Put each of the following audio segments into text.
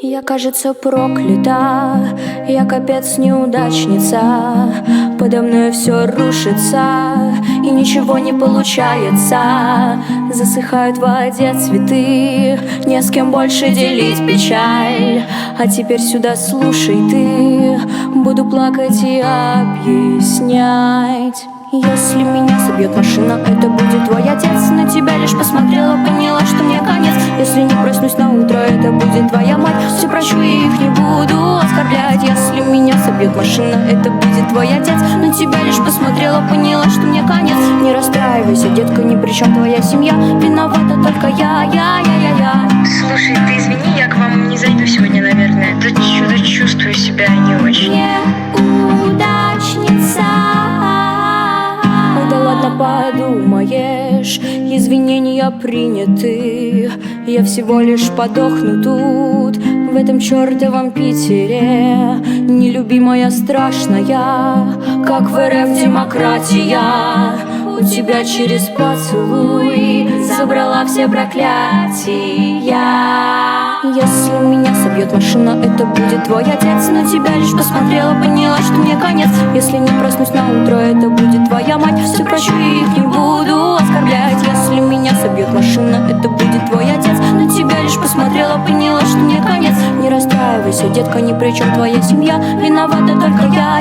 Я, кажется, проклята, я капец неудачница. Подо мной все рушится, и ничего не получается. Засыхают в воде цветы, не с кем больше делить печаль. А теперь сюда слушай ты, буду плакать и объяснять. Если меня собьет машина, это будет твой отец. На тебя лишь посмотрела, поняла, что мне конец. Если не проснусь на утро, это будет твоя мать. Все прощу и их не буду оскорблять. Если меня собьет машина, это будет твой отец. На тебя лишь посмотрела, поняла, что мне конец. Не расстраивайся, детка, ни при чем твоя семья. Виновата только я. Слушай, ты извини, я к вам не зайду сегодня, наверное. Да что-то чувствую себя не очень. Неудачница. Да ладно, подумаешь, извинения приняты. Я всего лишь подохну тут, в этом чертовом Питере. Нелюбимая, страшная, как в РФ демократия. У тебя через поцелуй забрала все проклятия. Если меня собьет машина, это будет твой отец. На тебя лишь посмотрела, поняла, что мне конец. Если не проснусь на утро, это будет твоя мать. Все прощу и их не буду оскорблять. Если меня собьет машина, это будет твой отец. На тебя лишь посмотрела, поняла, что мне конец. Не расстраивайся, детка, ни при чем твоя семья. Виновата только я.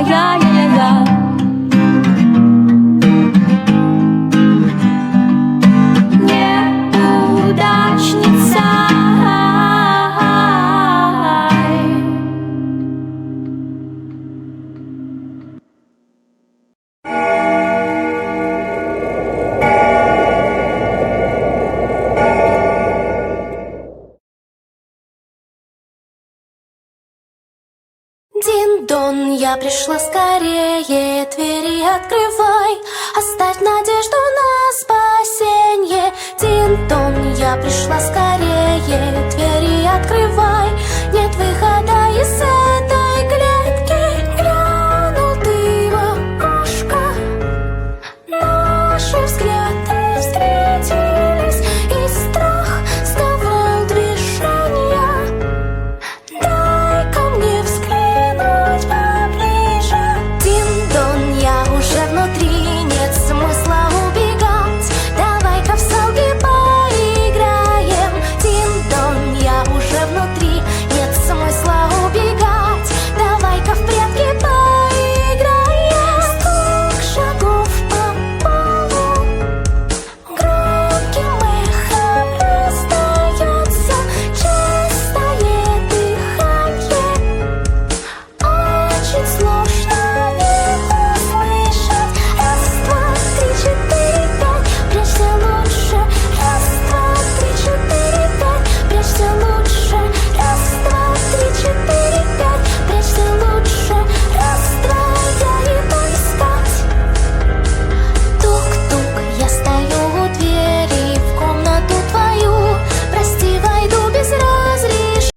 Дин-дон, я пришла скорее, двери открывай, оставь надежду на спасенье. Дин-дон, я пришла скорее,